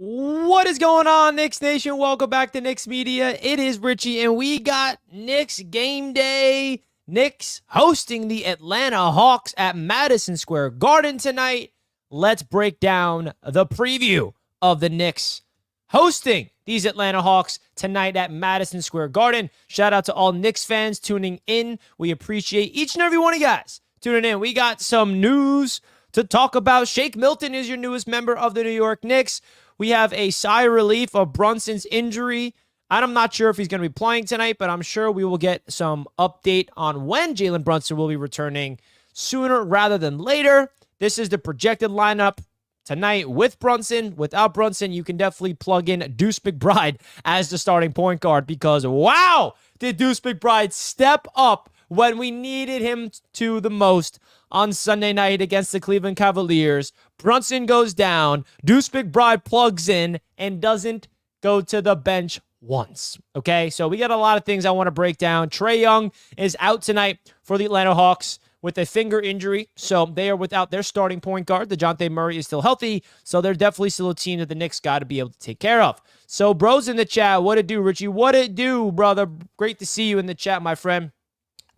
What is going on, Knicks Nation? Welcome back to Knicks Media. It is Richie, and we got Knicks game day. Knicks hosting the Atlanta Hawks at Madison Square Garden tonight. Let's break down the preview of the Knicks hosting these Atlanta Hawks tonight at Madison Square Garden. Shout out to all Knicks fans tuning in. We appreciate each and every one of you guys tuning in. We got some news to talk about. Shake Milton is your newest member of the New York Knicks. We have a sigh of relief of Brunson's injury. I'm not sure if he's going to be playing tonight, but I'm sure we will get some update on when Jalen Brunson will be returning sooner rather than later. This is the projected lineup tonight with Brunson. Without Brunson, you can definitely plug in Deuce McBride as the starting point guard because, wow, did Deuce McBride step up when we needed him to the most on Sunday night against the Cleveland Cavaliers. Brunson goes down, Deuce McBride plugs in, and doesn't go to the bench once. Okay, so we got a lot of things I want to break down. Trey Young is out tonight for the Atlanta Hawks with a finger injury, so they are without their starting point guard. DeJounte Murray is still healthy, so they're definitely still a team that the Knicks got to be able to take care of. So, bros in the chat, what it do, Richie? What it do, brother? Great to see you in the chat, my friend.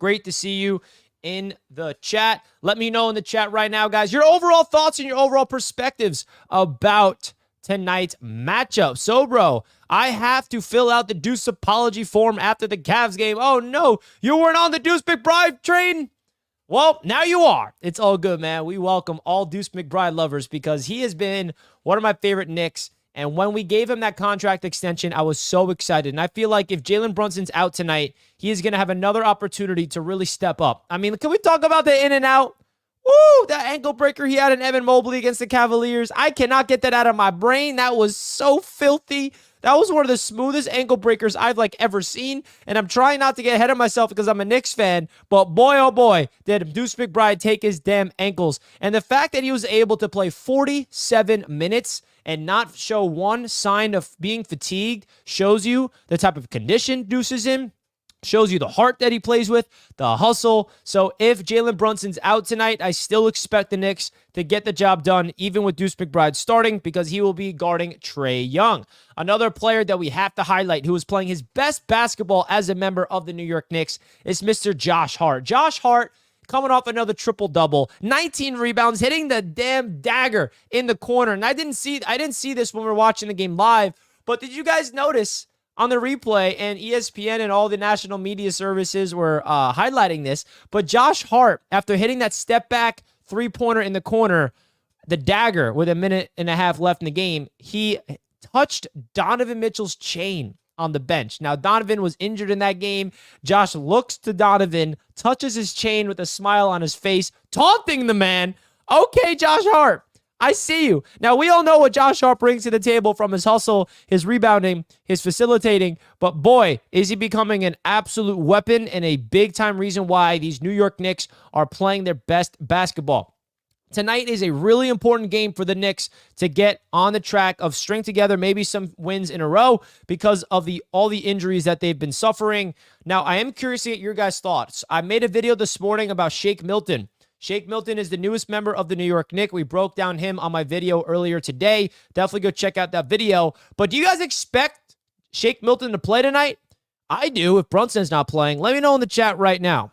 Great to see you in the chat. Let me know in the chat right now, guys, your overall thoughts and your overall perspectives about tonight's matchup. So, bro, I have to fill out the Deuce apology form after the Cavs game. Oh, no, you weren't on the Deuce McBride train? Well, now you are. It's all good, man. We welcome all Deuce McBride lovers because he has been one of my favorite Knicks. And when we gave him that contract extension, I was so excited. And I feel like if Jalen Brunson's out tonight, he is going to have another opportunity to really step up. I mean, can we talk about the in and out? Woo, that ankle breaker he had in Evan Mobley against the Cavaliers. I cannot get that out of my brain. That was so filthy. That was one of the smoothest ankle breakers I've ever seen. And I'm trying not to get ahead of myself because I'm a Knicks fan. But boy, oh boy, did Deuce McBride take his damn ankles. And the fact that he was able to play 47 minutes and not show one sign of being fatigued shows you the type of condition Deuce is in. Shows you the heart that he plays with, the hustle. So if Jalen Brunson's out tonight, I still expect the Knicks to get the job done, even with Deuce McBride starting, because he will be guarding Trey Young. Another player that we have to highlight who is playing his best basketball as a member of the New York Knicks is Mr. Josh Hart. Josh Hart coming off another triple-double, 19 rebounds, hitting the damn dagger in the corner. And I didn't see this when we were watching the game live, but did you guys notice on the replay, and ESPN and all the national media services were highlighting this, but Josh Hart, after hitting that step-back three-pointer in the corner, the dagger with a minute and a half left in the game, he touched Donovan Mitchell's chain on the bench. Now, Donovan was injured in that game. Josh looks to Donovan, touches his chain with a smile on his face, taunting the man. Okay, Josh Hart, I see you. Now, we all know what Josh Hart brings to the table from his hustle, his rebounding, his facilitating, but boy, is he becoming an absolute weapon and a big-time reason why these New York Knicks are playing their best basketball. Tonight is a really important game for the Knicks to get on the track of string together maybe some wins in a row because of all the injuries that they've been suffering. Now, I am curious to get your guys' thoughts. I made a video this morning about Shake Milton. Shake Milton is the newest member of the New York Knicks. We broke down him on my video earlier today. Definitely go check out that video. But do you guys expect Shake Milton to play tonight? I do if Brunson's not playing. Let me know in the chat right now.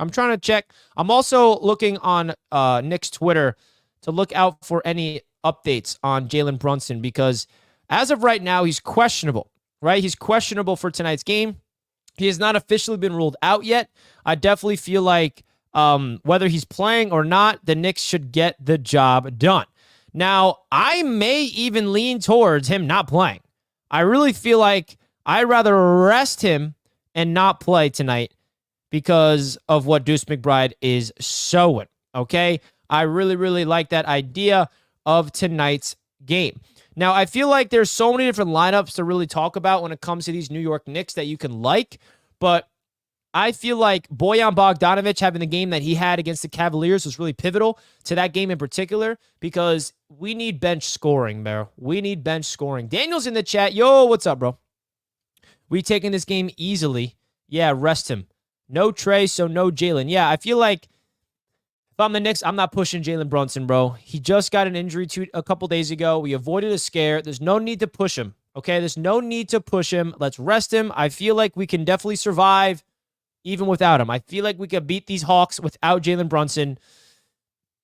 I'm trying to check. I'm also looking on Knicks Twitter to look out for any updates on Jalen Brunson because as of right now, he's questionable. Right? He's questionable for tonight's game. He has not officially been ruled out yet. I definitely feel like whether he's playing or not, the Knicks should get the job done. Now, I may even lean towards him not playing. I really feel like I'd rather rest him and not play tonight because of what Deuce McBride is showing. Okay? I really, really like that idea of tonight's game. Now, I feel like there's so many different lineups to really talk about when it comes to these New York Knicks that you can like, but I feel like Bojan Bogdanovic having the game that he had against the Cavaliers was really pivotal to that game in particular because we need bench scoring, bro. We need bench scoring. Daniel's in the chat. Yo, what's up, bro? We taking this game easily. Yeah, rest him. No Trey, so no Jalen. Yeah, I feel like If I'm the Knicks, I'm not pushing Jalen Brunson, bro. He just got an injury a couple days ago. We avoided a scare. There's no need to push him, okay? There's no need to push him. Let's rest him. I feel like we can definitely survive even without him. I feel like we could beat these Hawks without Jalen Brunson.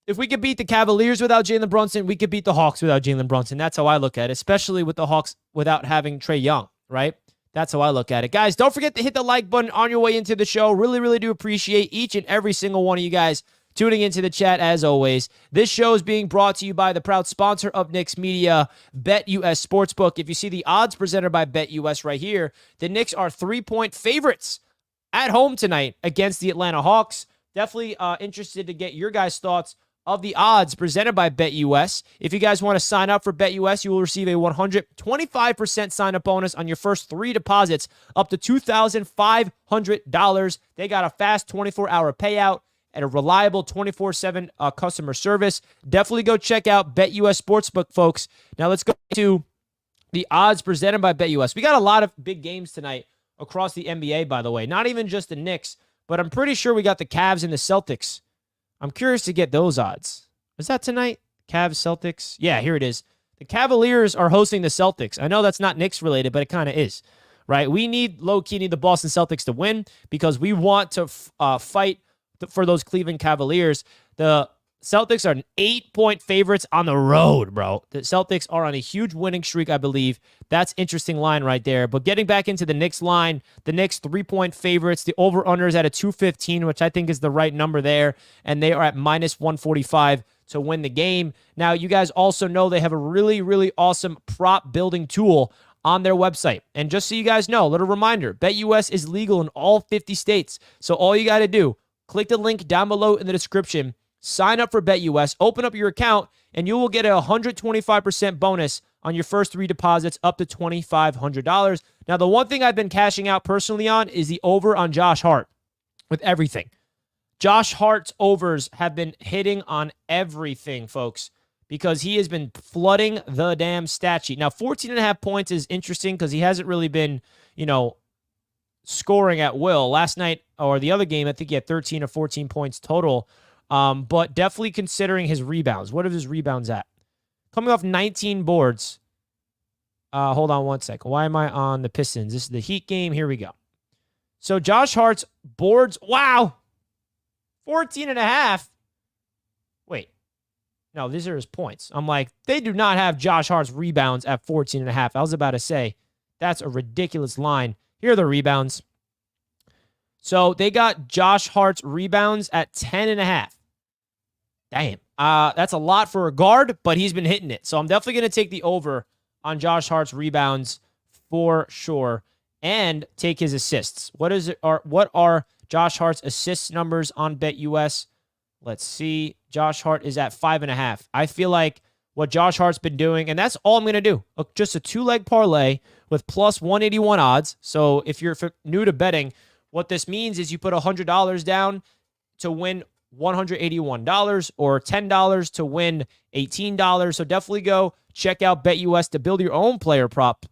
If we could beat the Cavaliers without Jalen Brunson, we could beat the Hawks without Jalen Brunson. That's how I look at it, especially with the Hawks without having Trey Young, right? That's how I look at it. Guys, don't forget to hit the like button on your way into the show. Really, really do appreciate each and every single one of you guys tuning into the chat as always. This show is being brought to you by the proud sponsor of Knicks Media, BetUS Sportsbook. If you see the odds presented by BetUS right here, the Knicks are 3-point favorites at home tonight against the Atlanta Hawks. Definitely interested to get your guys' thoughts of the odds presented by BetUS. If you guys want to sign up for BetUS, you will receive a 125% sign-up bonus on your first 3 deposits up to $2,500. They got a fast 24-hour payout and a reliable 24/7 customer service. Definitely go check out BetUS Sportsbook, folks. Now let's go to the odds presented by BetUS. We got a lot of big games tonight across the NBA, by the way. Not even just the Knicks, but I'm pretty sure we got the Cavs and the Celtics. I'm curious to get those odds. Is that tonight? Cavs, Celtics? Yeah, here it is. The Cavaliers are hosting the Celtics. I know that's not Knicks related, but it kind of is, right? We need the Boston Celtics to win because we want to fight for those Cleveland Cavaliers. The Celtics are 8-point favorites on the road, bro. The Celtics are on a huge winning streak, I believe. That's interesting line right there. But getting back into the Knicks line, the Knicks 3-point favorites. The over-under is at a 215, which I think is the right number there. And they are at minus 145 to win the game. Now, you guys also know they have a really, really awesome prop building tool on their website. And just so you guys know, a little reminder, BetUS is legal in all 50 states. So all you got to do, click the link down below in the description, sign up for BetUS, open up your account, and you will get a 125% bonus on your first 3 deposits up to $2,500. Now, the one thing I've been cashing out personally on is the over on Josh Hart with everything. Josh Hart's overs have been hitting on everything, folks, because he has been flooding the damn stat sheet. Now, 14.5 points is interesting because he hasn't really been, scoring at will. Last night or the other game, I think he had 13 or 14 points total. But definitely considering his rebounds. What are his rebounds at? Coming off 19 boards. Hold on one second. Why am I on the Pistons? This is the Heat game. Here we go. So Josh Hart's boards. Wow. 14.5. Wait. No, these are his points. I'm like, they do not have Josh Hart's rebounds at 14.5. I was about to say, that's a ridiculous line. Here are the rebounds. So they got Josh Hart's rebounds at 10.5. Damn. That's a lot for a guard, but he's been hitting it. So I'm definitely going to take the over on Josh Hart's rebounds for sure and take his assists. What are Josh Hart's assist numbers on BetUS? Let's see. Josh Hart is at 5.5. I feel like what Josh Hart's been doing, and that's all I'm going to do. Just a 2-leg parlay with plus 181 odds. So if you're new to betting, what this means is you put $100 down to win $181 or $10 to win $18. So definitely go check out BetUS to build your own player prop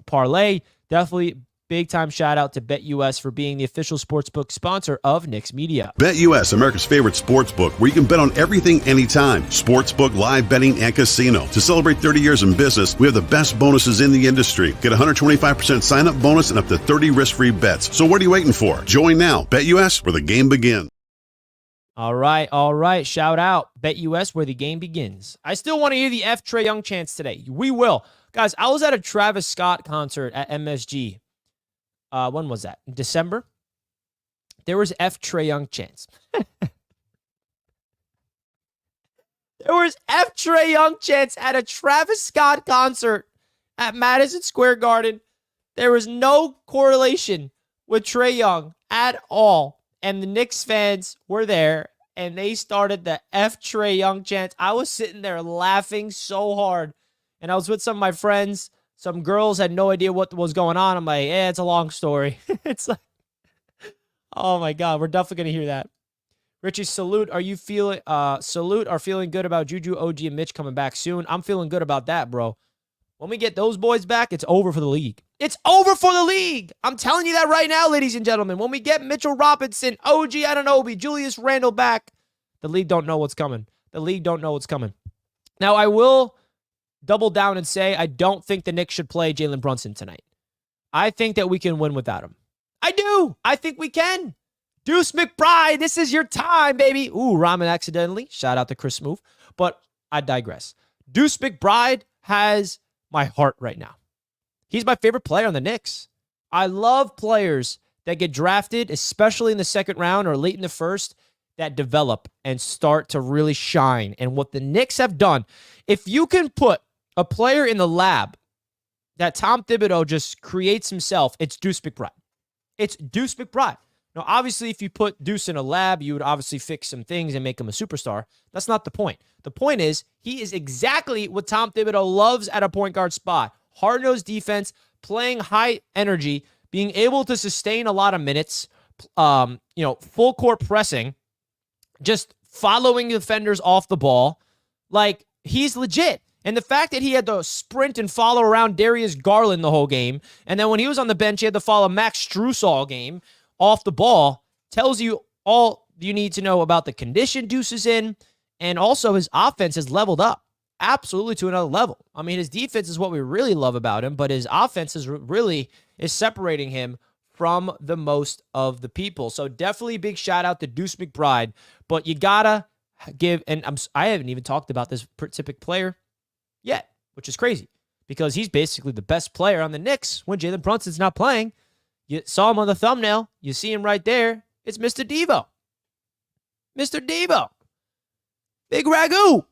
parlay. Definitely big time shout out to BetUS for being the official sportsbook sponsor of Knicks Media. BetUS, America's favorite sportsbook, where you can bet on everything anytime. Sportsbook, live betting, and casino. To celebrate 30 years in business, we have the best bonuses in the industry. Get a 125% sign-up bonus and up to 30 risk-free bets. So what are you waiting for? Join now. BetUS, where the game begins. All right. Shout out BetUS, where the game begins. I still want to hear the F. Trey Young chants today. We will. Guys, I was at a Travis Scott concert at MSG. When was that? In December? There was F. Trey Young chants. There was F. Trey Young chants at a Travis Scott concert at Madison Square Garden. There was no correlation with Trey Young at all. And the Knicks fans were there, and they started the F. Trey Young chants. I was sitting there laughing so hard. And I was with some of my friends. Some girls had no idea what was going on. I'm like, it's a long story. It's like, oh my God, we're definitely going to hear that. Richie, salute. Are feeling good about Juju, OG, and Mitch coming back soon? I'm feeling good about that, bro. When we get those boys back, it's over for the league. It's over for the league. I'm telling you that right now, ladies and gentlemen. When we get Mitchell Robinson, OG Anunoby, Julius Randle back, The league don't know what's coming. The league don't know what's coming. Now, I will double down and say I don't think the Knicks should play Jalen Brunson tonight. I think that we can win without him. I do. I think we can. Deuce McBride, this is your time, baby. Ooh, rhyming accidentally. Shout out to Chris Smooth. But I digress. Deuce McBride has my heart right now. He's my favorite player on the Knicks. I love players that get drafted, especially in the second round or late in the first, that develop and start to really shine. And what the Knicks have done, if you can put a player in the lab that Tom Thibodeau just creates himself, it's Deuce McBride. It's Deuce McBride. Now, obviously, if you put Deuce in a lab, you would obviously fix some things and make him a superstar. That's not the point. The point is, he is exactly what Tom Thibodeau loves at a point guard spot. Hard-nosed defense, playing high energy, being able to sustain a lot of minutes, full court pressing, just following defenders off the ball. Like, he's legit. And the fact that he had to sprint and follow around Darius Garland the whole game, and then when he was on the bench, he had to follow Max Strus all game off the ball, tells you all you need to know about the condition Deuce is in, and also his offense has leveled up absolutely to another level. I mean, his defense is what we really love about him, but his offense is separating him from the most of the people. So definitely big shout out to Deuce McBride, but you gotta give, and I haven't even talked about this specific player yet, which is crazy because he's basically the best player on the Knicks when Jalen Brunson's not playing. You saw him on the thumbnail. You see him right there. It's Mr. Devo. Mr. Devo. Big Ragu.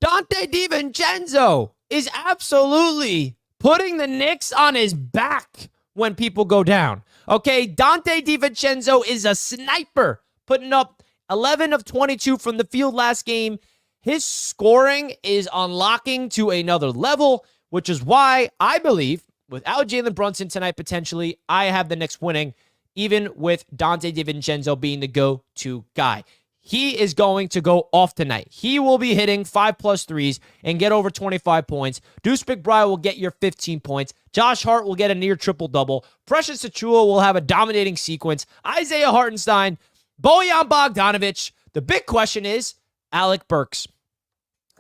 Dante DiVincenzo is absolutely putting the Knicks on his back when people go down. Okay, Dante DiVincenzo is a sniper, putting up 11 of 22 from the field last game. His scoring is unlocking to another level, which is why I believe without Jalen Brunson tonight, potentially, I have the Knicks winning, even with Dante DiVincenzo being the go-to guy. He is going to go off tonight. He will be hitting 5+ threes and get over 25 points. Deuce McBride will get your 15 points. Josh Hart will get a near triple-double. Precious Achiuwa will have a dominating sequence. Isaiah Hartenstein, Bojan Bogdanovic. The big question is Alec Burks.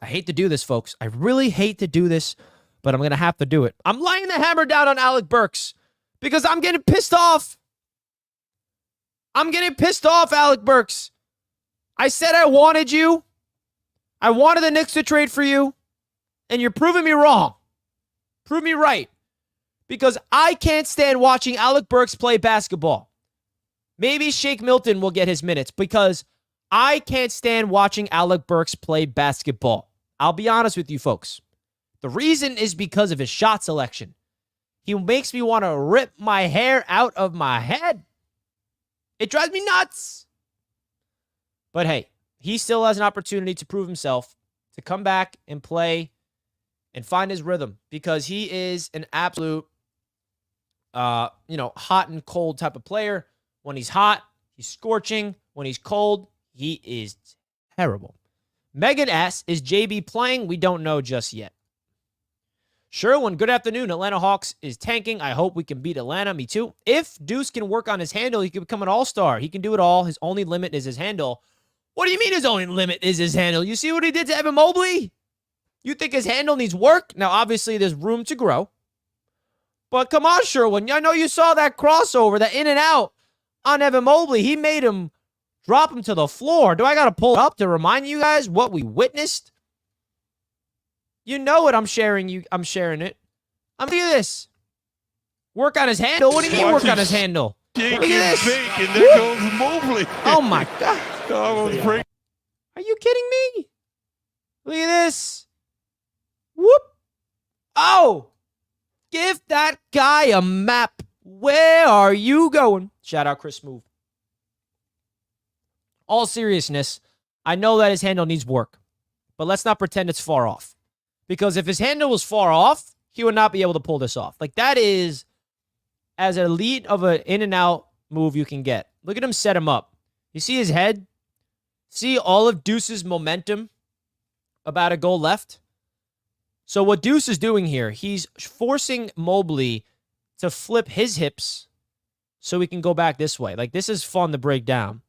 I hate to do this, folks. I really hate to do this, but I'm going to have to do it. I'm laying the hammer down on Alec Burks because I'm getting pissed off. I'm getting pissed off, Alec Burks. I said I wanted you. I wanted the Knicks to trade for you, and you're proving me wrong. Prove me right. Because I can't stand watching Alec Burks play basketball. Maybe Shake Milton will get his minutes because I can't stand watching Alec Burks play basketball. I'll be honest with you, folks. The reason is because of his shot selection. He makes me want to rip my hair out of my head. It drives me nuts. But hey, he still has an opportunity to prove himself, to come back and play and find his rhythm because he is an absolute, hot and cold type of player. When he's hot, he's scorching. When he's cold, he is terrible. Megan S. Is JB playing? We don't know just yet. Sherwin, good afternoon. Atlanta Hawks is tanking. I hope we can beat Atlanta. Me too. If Deuce can work on his handle, he can become an all-star. He can do it all. His only limit is his handle. What do you mean his only limit is his handle? You see what he did to Evan Mobley? You think his handle needs work? Now, obviously, there's room to grow. But come on, Sherwin. I know you saw that crossover, that in and out on Evan Mobley. He made him drop him to the floor. Do I got to pull it up to remind you guys what we witnessed? You know what I'm sharing. I'm sharing it. Look at this. Work on his handle. What do you mean work on his handle? Look at this. And there goes Mobley. Oh, my God. Are you kidding me? Look at this. Whoop. Oh. Give that guy a map. Where are you going? Shout out Chris Move. All seriousness, I know that his handle needs work, but let's not pretend it's far off. Because if his handle was far off, he would not be able to pull this off. Like, that is as elite of an in and out move you can get. Look at him set him up. You see his head? See all of Deuce's momentum about to go left? So what Deuce is doing here, he's forcing Mobley to flip his hips so he can go back this way. Like, this is fun to break down.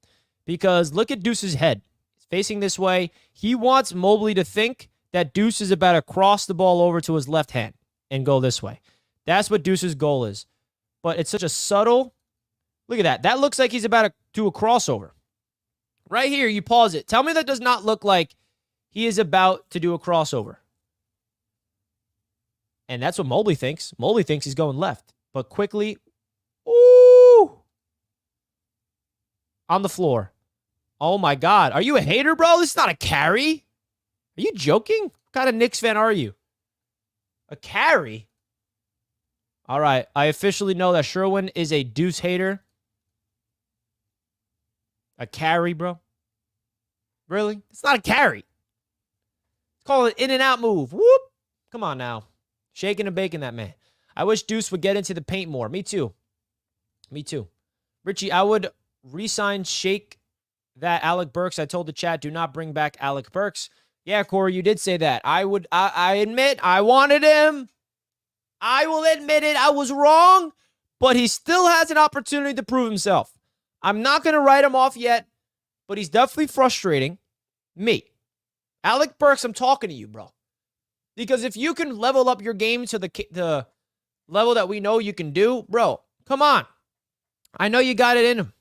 because look at Deuce's head. He's facing this way. He wants Mobley to think that Deuce is about to cross the ball over to his left hand and go this way. That's what Deuce's goal is. But it's such a subtle... Look at that. That looks like he's about to do a crossover. Right here, you pause it. Tell me that does not look like he is about to do a crossover. And that's what Mobley thinks. Mobley thinks he's going left. But quickly, ooh, on the floor. Oh, my God. Are you a hater, bro? This is not a carry. Are you joking? What kind of Knicks fan are you? A carry? All right. I officially know that Sherwin is a Deuce hater. A carry, bro? Really? It's not a carry. It's called an in-and-out move. Whoop. Come on now. Shaking and baking that man. I wish Deuce would get into the paint more. Me too. Me too. Richie, I would re-sign Shake that Alec Burks. I told the chat, do not bring back Alec Burks. Yeah, Corey, you did say that. I admit I wanted him. I will admit it. I was wrong, but he still has an opportunity to prove himself. I'm not going to write him off yet, but he's definitely frustrating me. Alec Burks, I'm talking to you, bro. Because if you can level up your game to the level that we know you can do, bro, come on. I know you got it in him.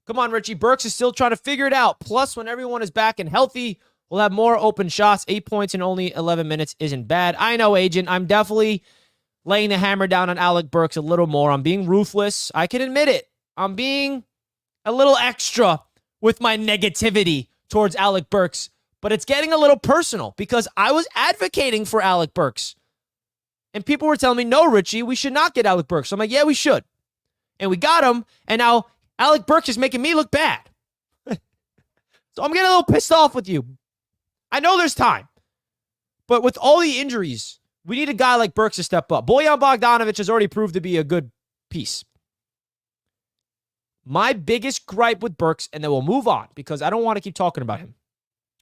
Come on, Richie. Burks is still trying to figure it out. Plus, when everyone is back and healthy, we'll have more open shots. 8 points in only 11 minutes isn't bad. I know, Agent. I'm definitely laying the hammer down on Alec Burks a little more. I'm being ruthless. I can admit it. I'm being a little extra with my negativity towards Alec Burks. But it's getting a little personal because I was advocating for Alec Burks. And people were telling me, no, Richie, we should not get Alec Burks. So I'm like, yeah, we should. And we got him. And now Alec Burks is making me look bad. So I'm getting a little pissed off with you. I know there's time. But with all the injuries, we need a guy like Burks to step up. Bojan Bogdanovic has already proved to be a good piece. My biggest gripe with Burks, and then we'll move on because I don't want to keep talking about him.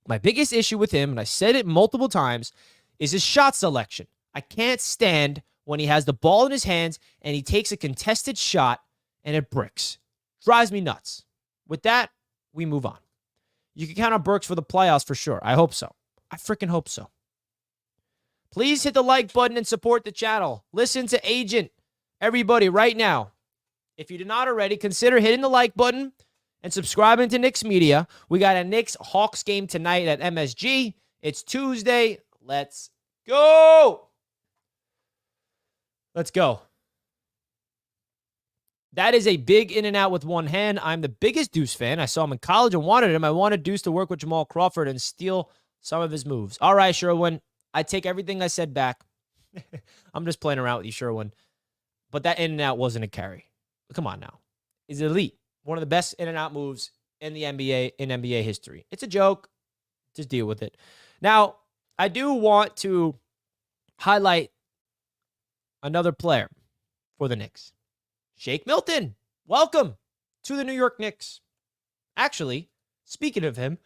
My biggest issue with him, and I said it multiple times, is his shot selection. I can't stand when he has the ball in his hands and he takes a contested shot and it bricks. Drives me nuts. With that, we move on. You can count on Burks for the playoffs for sure. I hope so. I freaking hope so. Please hit the like button and support the channel. Listen to Agent, everybody, right now. If you did not already, consider hitting the like button and subscribing to Knicks Media. We got a Knicks-Hawks game tonight at MSG. It's Tuesday. Let's go. Let's go. That is a big in and out with one hand. I'm the biggest Deuce fan. I saw him in college and wanted him. I wanted Deuce to work with Jamal Crawford and steal some of his moves. All right, Sherwin. I take everything I said back. I'm just playing around with you, Sherwin. But that in and out wasn't a carry. Come on now. He's elite. One of the best in and out moves in the NBA, in NBA history. It's a joke. Just deal with it. Now, I do want to highlight another player for the Knicks. Shake Milton. Welcome to the New York Knicks. Actually, speaking of him,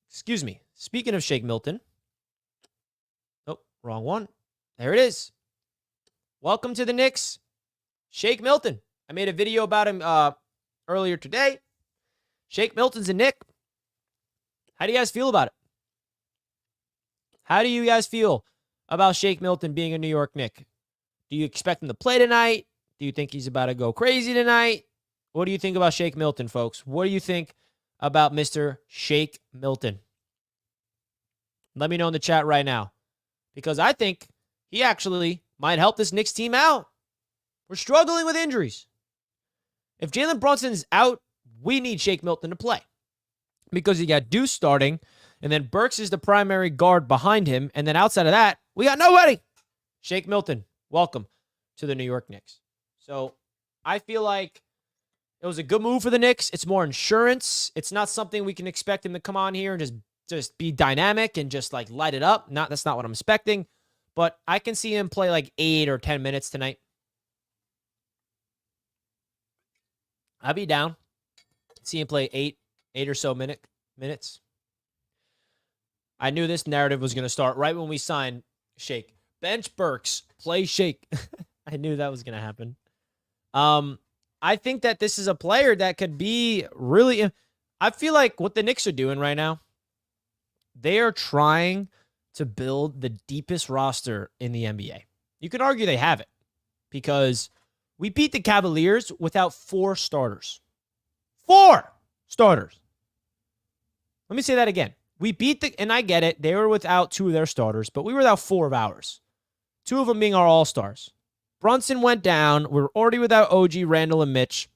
speaking of Shake Milton. Oh, wrong one. There it is. Welcome to the Knicks, Shake Milton. I made a video about him earlier today. Shake Milton's a Knick. How do you guys feel about it? How do you guys feel about Shake Milton being a New York Knick? Do you expect him to play tonight? Do you think he's about to go crazy tonight? What do you think about Shake Milton, folks? What do you think about Mr. Shake Milton? Let me know in the chat right now. Because I think he actually might help this Knicks team out. We're struggling with injuries. If Jalen Brunson's out, we need Shake Milton to play. Because you got Deuce starting, and then Burks is the primary guard behind him, and then outside of that, we got nobody. Shake Milton, welcome to the New York Knicks. So I feel like it was a good move for the Knicks. It's more insurance. It's not something we can expect him to come on here and just be dynamic and just like light it up. That's not what I'm expecting. But I can see him play like 8 or 10 minutes tonight. I'll be down. See him play 8 or so minutes. I knew this narrative was going to start right when we signed Shake. Bench Burks, play Shake. I knew that was going to happen. I I think that this is a player that could be really. I feel like what the Knicks are doing right now, they are trying to build the deepest roster in the NBA. You can argue they have it because we beat the Cavaliers without 4 starters. 4 starters. Let me say that again. We beat and I get it, they were without 2 of their starters, but we were without 4 of ours. 2 of them being our all-stars. Brunson went down. We were already without OG, Randall, and Mitch,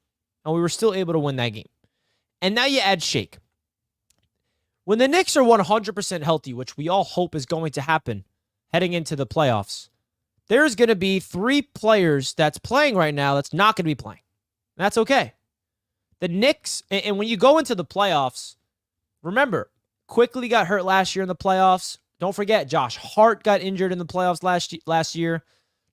and we were still able to win that game. And now you add Shake. When the Knicks are 100% healthy, which we all hope is going to happen heading into the playoffs, there's going to be 3 players that's playing right now that's not going to be playing. That's okay. The Knicks, and when you go into the playoffs, remember, Quickly got hurt last year in the playoffs. Don't forget, Josh Hart got injured in the playoffs last year.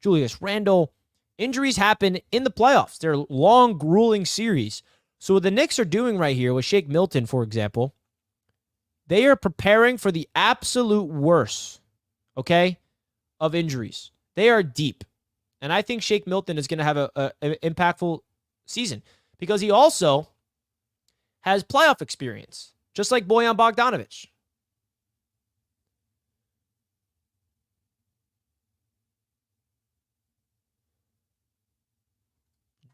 Julius Randle. Injuries happen in the playoffs. They're long, grueling series. So what the Knicks are doing right here with Shake Milton, for example, they are preparing for the absolute worst, okay, of injuries. They are deep. And I think Shake Milton is going to have an impactful season because he also has playoff experience, just like Bojan Bogdanovic.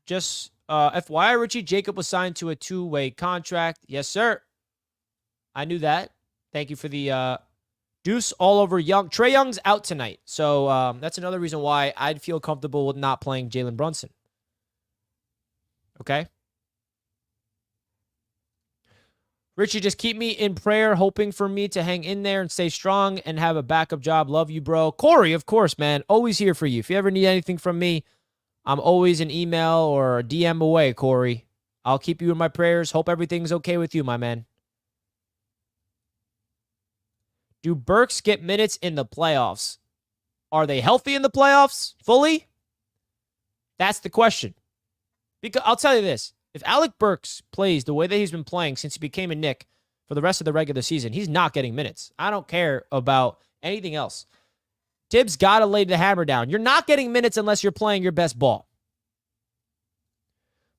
Just FYI, Richie, Jacob was signed to a 2-way contract. Yes, sir. I knew that. Thank you for the Deuce all over Young. Trey Young's out tonight. So that's another reason why I'd feel comfortable with not playing Jalen Brunson. Okay? Richie, just keep me in prayer, hoping for me to hang in there and stay strong and have a backup job. Love you, bro. Corey, of course, man. Always here for you. If you ever need anything from me, I'm always an email or a DM away, Corey. I'll keep you in my prayers. Hope everything's okay with you, my man. Do Burks get minutes in the playoffs? Are they healthy in the playoffs fully? That's the question. Because I'll tell you this. If Alec Burks plays the way that he's been playing since he became a Knick for the rest of the regular season, he's not getting minutes. I don't care about anything else. Tibbs got to lay the hammer down. You're not getting minutes unless you're playing your best ball.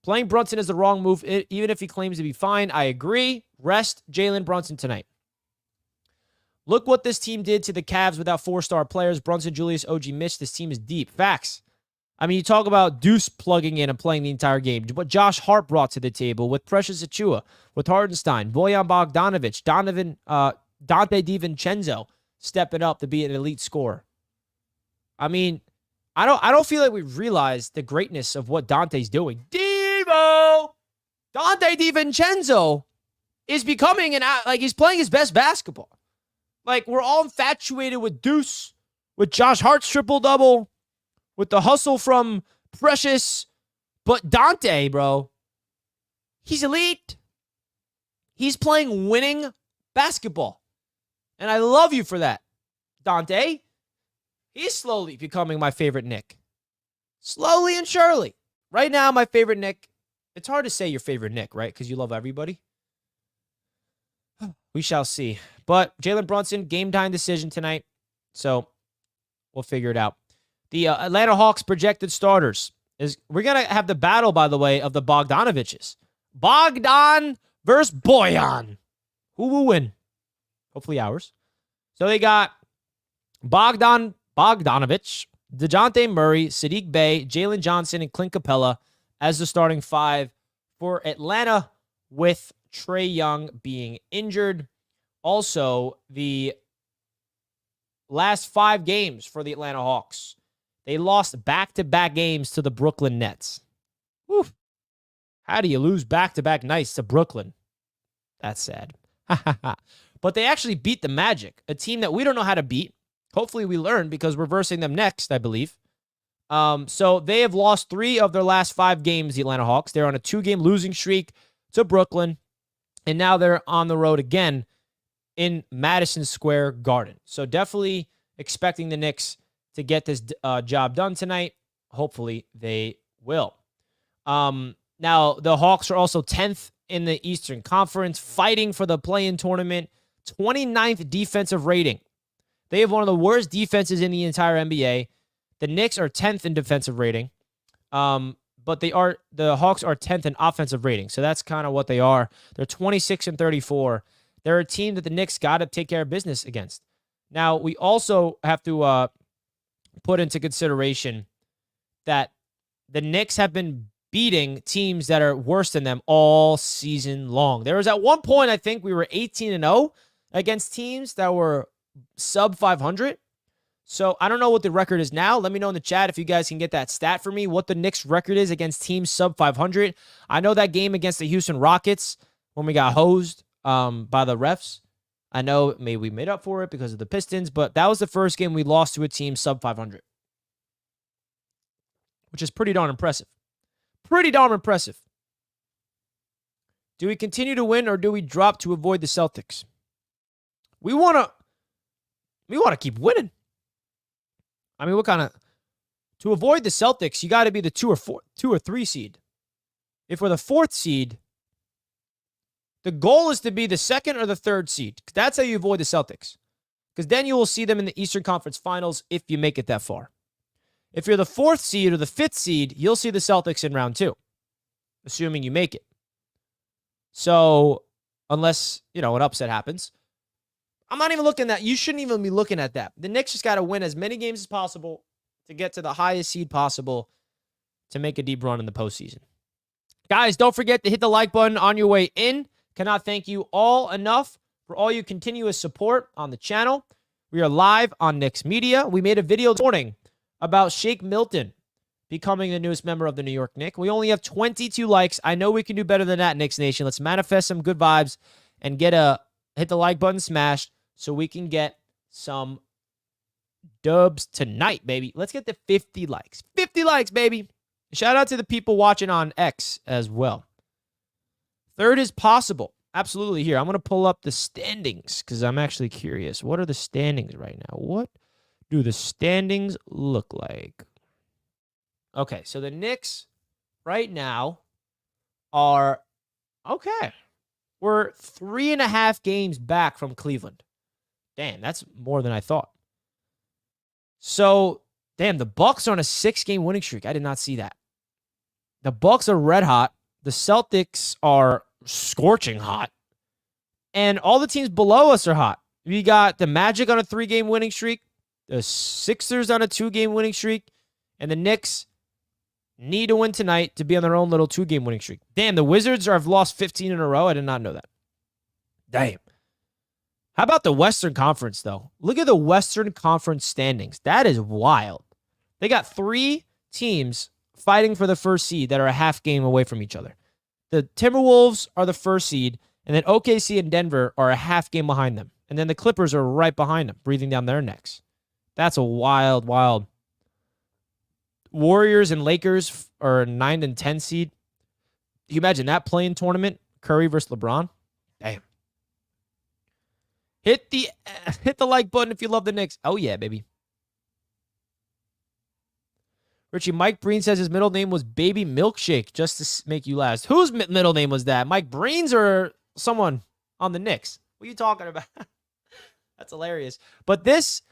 Playing Brunson is the wrong move, even if he claims to be fine. I agree. Rest Jalen Brunson tonight. Look what this team did to the Cavs without 4-star players. Brunson, Julius, OG, Mitch. This team is deep. Facts. I mean, you talk about Deuce plugging in and playing the entire game. What Josh Hart brought to the table with Precious Achiuwa, with Hardenstein, Bojan Bogdanovic, Dante DiVincenzo stepping up to be an elite scorer. I mean, I don't feel like we realize the greatness of what Dante's doing. Devo! Dante DiVincenzo is becoming he's playing his best basketball. Like, we're all infatuated with Deuce, with Josh Hart's triple-double, with the hustle from Precious. But Dante, bro, he's elite. He's playing winning basketball. And I love you for that, Dante. He's slowly becoming my favorite Knick. Slowly and surely. Right now, my favorite Knick. It's hard to say your favorite Knick, right? Because you love everybody. We shall see. But Jalen Brunson, game time decision tonight. So we'll figure it out. The Atlanta Hawks projected starters. We're going to have the battle, by the way, of the Bogdanoviches. Bogdan versus Bojan. Who will win? Hopefully ours. So they got Bogdanovic, DeJounte Murray, Sadiq Bey, Jalen Johnson, and Clint Capella as the starting 5 for Atlanta, with Trey Young being injured. Also, the last 5 games for the Atlanta Hawks, they lost back-to-back games to the Brooklyn Nets. Whew. How do you lose back-to-back nights to Brooklyn? That's sad. But they actually beat the Magic, a team that we don't know how to beat. Hopefully we learn because we're versing them next, I believe. So they have lost 3 of their last 5 games, the Atlanta Hawks. They're on a 2-game losing streak to Brooklyn. And now they're on the road again in Madison Square Garden. So definitely expecting the Knicks to get this job done tonight. Hopefully they will. Now, the Hawks are also 10th in the Eastern Conference, fighting for the play-in tournament, 29th defensive rating. They have one of the worst defenses in the entire NBA. The Knicks are 10th in defensive rating. but the Hawks are 10th in offensive rating. So that's kind of what they are. They're 26-34. They're a team that the Knicks got to take care of business against. Now, we also have to put into consideration that the Knicks have been beating teams that are worse than them all season long. There was at one point, I think we were 18-0 against teams that were sub 500. So I don't know what the record is now. Let me know in the chat if you guys can get that stat for me, what the Knicks record is against teams sub 500. I know that game against the Houston Rockets when we got hosed by the refs. I know maybe we made up for it because of the Pistons, but that was the first game we lost to a team sub 500, which is pretty darn impressive. Pretty darn impressive. Do we continue to win or do we drop to avoid the Celtics? We want to keep winning. I mean, to avoid the Celtics, you got to be the 2 or 3 seed. If we're the 4th seed, the goal is to be the 2nd or the 3rd seed. That's how you avoid the Celtics. Because then you will see them in the Eastern Conference Finals if you make it that far. If you're the 4th seed or the 5th seed, you'll see the Celtics in round 2, assuming you make it. So, unless, an upset happens. I'm not even looking at that. You shouldn't even be looking at that. The Knicks just got to win as many games as possible to get to the highest seed possible to make a deep run in the postseason. Guys, don't forget to hit the like button on your way in. Cannot thank you all enough for all your continuous support on the channel. We are live on Knicks Media. We made a video this morning about Shake Milton becoming the newest member of the New York Knicks. We only have 22 likes. I know we can do better than that, Knicks Nation. Let's manifest some good vibes and hit the like button smashed so we can get some dubs tonight, baby. Let's get to 50 likes. 50 likes, baby. Shout out to the people watching on X as well. 3rd is possible. Absolutely. Here, I'm going to pull up the standings because I'm actually curious. What are the standings right now? What do the standings look like? Okay, so the Knicks right now are okay. We're 3.5 games back from Cleveland. Damn, that's more than I thought. So, damn, the Bucks are on a 6-game winning streak. I did not see that. The Bucks are red hot. The Celtics are scorching hot. And all the teams below us are hot. We got the Magic on a 3-game winning streak, the Sixers on a 2-game winning streak, and the Knicks need to win tonight to be on their own little 2-game winning streak. Damn, the Wizards have lost 15 in a row. I did not know that. Damn. How about the Western Conference, though? Look at the Western Conference standings. That is wild. They got 3 teams fighting for the 1st seed that are a half game away from each other. The Timberwolves are the 1st seed, and then OKC and Denver are a half game behind them. And then the Clippers are right behind them, breathing down their necks. That's a wild, wild. Warriors and Lakers are a 9 and 10 seed. Can you imagine that playing tournament? Curry versus LeBron? Damn. Hit the like button if you love the Knicks. Oh, yeah, baby. Richie, Mike Breen says his middle name was Baby Milkshake, just to make you laugh. Whose middle name was that? Mike Breen's or someone on the Knicks? What are you talking about? That's hilarious. But this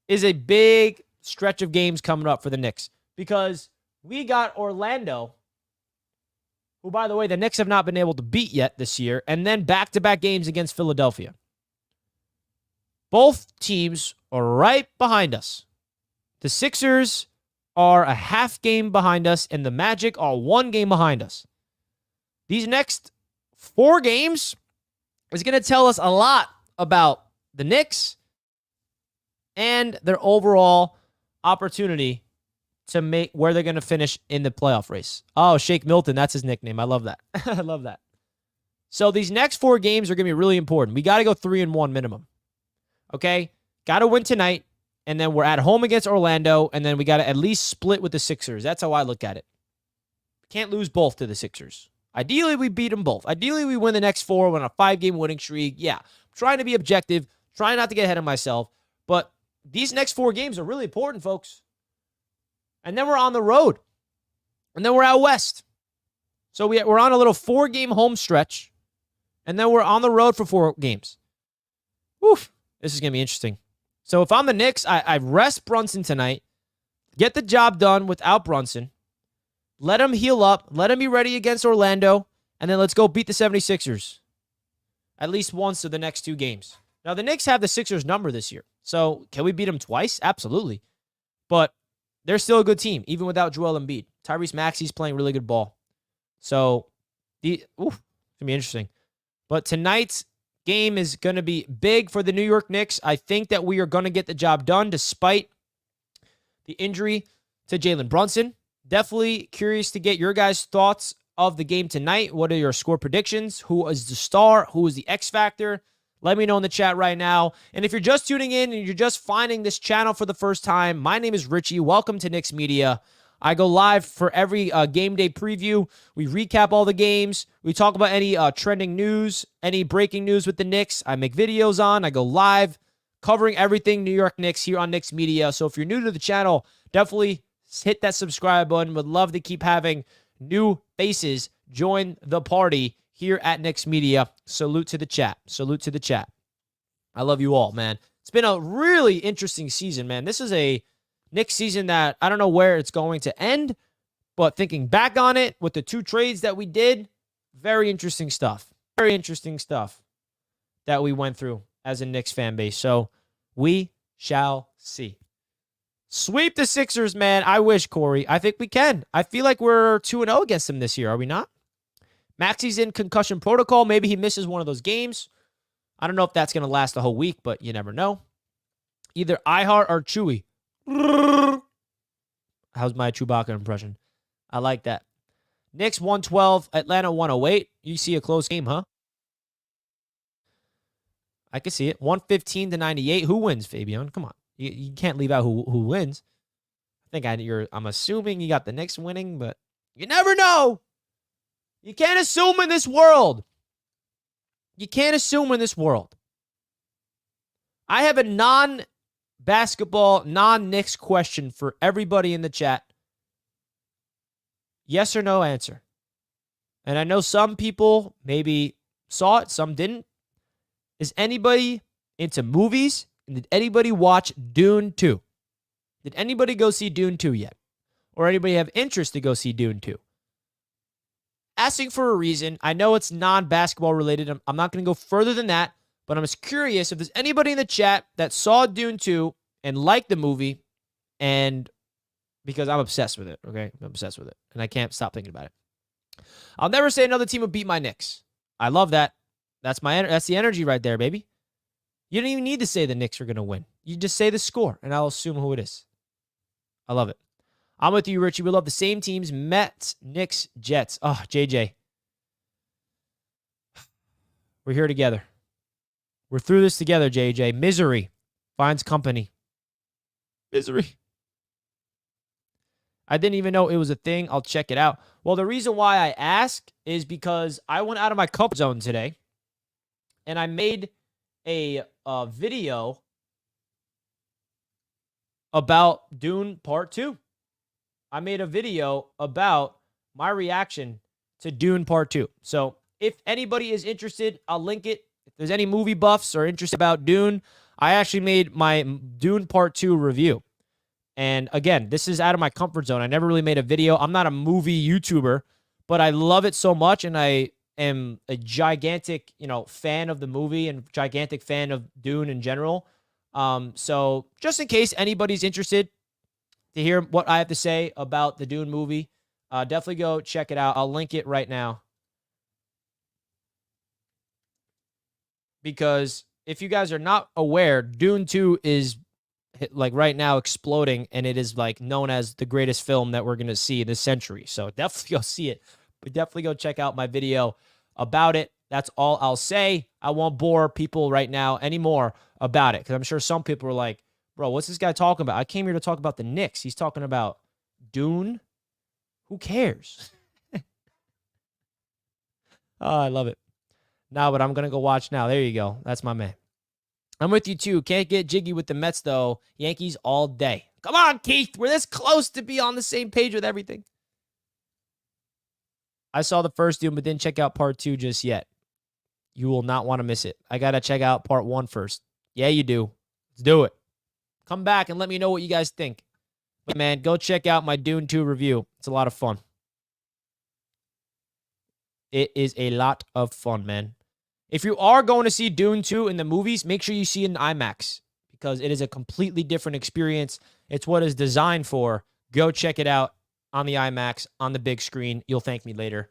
is a big stretch of games coming up for the Knicks because we got Orlando, who, by the way, the Knicks have not been able to beat yet this year, and then back-to-back games against Philadelphia. Both teams are right behind us. The Sixers are a half game behind us, and the Magic are 1 game behind us. These next 4 games is going to tell us a lot about the Knicks and their overall opportunity to make where they're going to finish in the playoff race. Oh, Shake Milton, that's his nickname. I love that. I love that. So these next 4 games are going to be really important. We got to go 3-1 minimum. Okay? Got to win tonight, and then we're at home against Orlando, and then we got to at least split with the Sixers. That's how I look at it. Can't lose both to the Sixers. Ideally, we beat them both. Ideally, we win the next 4 on a 5-game winning streak. Yeah, I'm trying to be objective, trying not to get ahead of myself, but these next 4 games are really important, folks. And then we're on the road, and then we're out west. So we're on a little 4-game home stretch, and then we're on the road for 4 games. Woof. This is going to be interesting. So if I'm the Knicks, I rest Brunson tonight, get the job done without Brunson, Let them heal up. Let them be ready against Orlando. And then let's go beat the 76ers. At least once of the next 2 games. Now, the Knicks have the Sixers number this year. So, can we beat them twice? Absolutely. But they're still a good team, even without Joel Embiid. Tyrese Maxey's playing really good ball. So, it's going to be interesting. But tonight's game is going to be big for the New York Knicks. I think that we are going to get the job done despite the injury to Jalen Brunson. Definitely curious to get your guys' thoughts of the game tonight. What are your score predictions? Who is the star? Who is the X factor? Let me know in the chat right now. And if you're just tuning in and you're just finding this channel for the first time, my name is Richie. Welcome to Knicks Media. I go live for every game day preview. We recap all the games. We talk about any trending news, any breaking news with the Knicks. I make videos on. I go live covering everything New York Knicks here on Knicks Media. So if you're new to the channel, definitely hit that subscribe button. Would love to keep having new faces join the party here at Knicks Media. Salute to the chat. Salute to the chat. I love you all, man. It's been a really interesting season, man. This is a Knicks season that I don't know where it's going to end, but thinking back on it with the 2 trades that we did, very interesting stuff. Very interesting stuff that we went through as a Knicks fan base. So we shall see. Sweep the Sixers, man. I wish, Corey. I think we can. I feel like we're 2-0 against them this year, are we not? Maxey's in concussion protocol. Maybe he misses one of those games. I don't know if that's going to last the whole week, but you never know. Either iHeart or Chewy. How's my Chewbacca impression? I like that. Knicks 112, Atlanta 108. You see a close game, huh? I can see it. 115-98. Who wins, Fabian? Come on. You can't leave out who wins. I think I'm assuming you got the Knicks winning, but you never know. You can't assume in this world. You can't assume in this world. I have a non-basketball, non-Knicks question for everybody in the chat. Yes or no answer. And I know some people maybe saw it, some didn't. Is anybody into movies? And did anybody watch Dune 2? Did anybody go see Dune 2 yet? Or anybody have interest to go see Dune 2? Asking for a reason. I know it's non-basketball related. I'm not going to go further than that. But I'm just curious if there's anybody in the chat that saw Dune 2 and liked the movie. And because I'm obsessed with it, okay? I'm obsessed with it. And I can't stop thinking about it. I'll never say another team would beat my Knicks. I love that. That's the energy right there, baby. You don't even need to say the Knicks are going to win. You just say the score, and I'll assume who it is. I love it. I'm with you, Richie. We love the same teams. Mets, Knicks, Jets. Oh, JJ. We're here together. We're through this together, JJ. Misery finds company. Misery. I didn't even know it was a thing. I'll check it out. Well, the reason why I ask is because I went out of my comfort zone today, and I made a video about Dune Part 2. I made a video about my reaction to Dune Part 2. So if anybody is interested, I'll link it. If there's any movie buffs or interested about Dune, I actually made my Dune Part 2 review. And again, this is out of my comfort zone. I never really made a video. I'm not a movie YouTuber, but I love it so much, and I am a gigantic, fan of the movie and gigantic fan of Dune in general. So just in case anybody's interested to hear what I have to say about the Dune movie, definitely go check it out. I'll link it right now. Because if you guys are not aware, Dune 2 is right now exploding, and it is known as the greatest film that we're going to see this century. So definitely go see it. But definitely go check out my video about it. That's all I'll say. I won't bore people right now anymore about it, because I'm sure some people are like, bro, what's this guy talking about? I came here to talk about the Knicks. He's talking about Dune. Who cares? Oh, I love it. Now, but I'm going to go watch now. There you go. That's my man. I'm with you, too. Can't get jiggy with the Mets, though. Yankees all day. Come on, Keith. We're this close to be on the same page with everything. I saw the first Dune, but didn't check out Part 2 just yet. You will not want to miss it. I got to check out Part 1 first. Yeah, you do. Let's do it. Come back and let me know what you guys think. But, man, go check out my Dune 2 review. It's a lot of fun. It is a lot of fun, man. If you are going to see Dune 2 in the movies, make sure you see it in IMAX because it is a completely different experience. It's what it's designed for. Go check it out on the IMAX, on the big screen. You'll thank me later.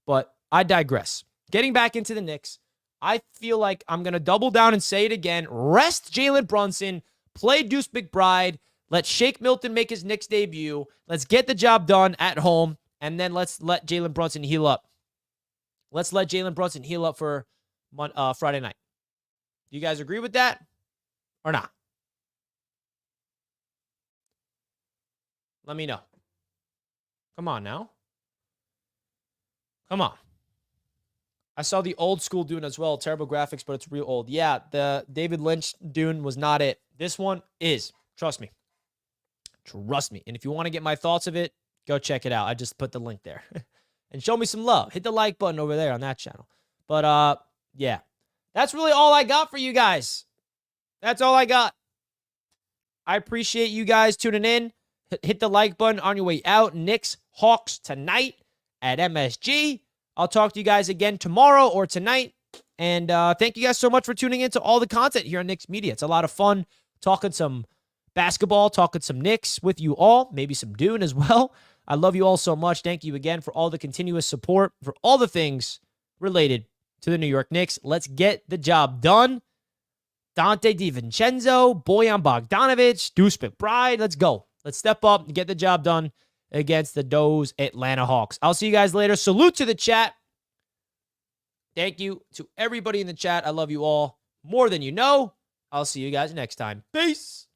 But I digress. Getting back into the Knicks, I feel like I'm going to double down and say it again. Rest Jalen Brunson. Play Deuce McBride. Let Shake Milton make his Knicks debut. Let's get the job done at home. And then let's let Jalen Brunson heal up. Let's let Jalen Brunson heal up for Friday night. Do you guys agree with that or not? Let me know. Come on now. Come on. I saw the old school Dune as well. Terrible graphics, but it's real old. Yeah, the David Lynch Dune was not it. This one is. Trust me. Trust me. And if you want to get my thoughts of it, go check it out. I just put the link there. And show me some love. Hit the like button over there on that channel. But, yeah. That's really all I got for you guys. That's all I got. I appreciate you guys tuning in. Hit the like button on your way out. Knicks, Hawks tonight at MSG. I'll talk to you guys again tomorrow or tonight. And thank you guys so much for tuning in to all the content here on Knicks Media. It's a lot of fun talking some basketball, talking some Knicks with you all, maybe some Dune as well. I love you all so much. Thank you again for all the continuous support, for all the things related to the New York Knicks. Let's get the job done. Dante DiVincenzo, Bojan Bogdanovic, Deuce McBride. Let's go. Let's step up and get the job done against those Atlanta Hawks. I'll see you guys later. Salute to the chat. Thank you to everybody in the chat. I love you all more than you know. I'll see you guys next time. Peace.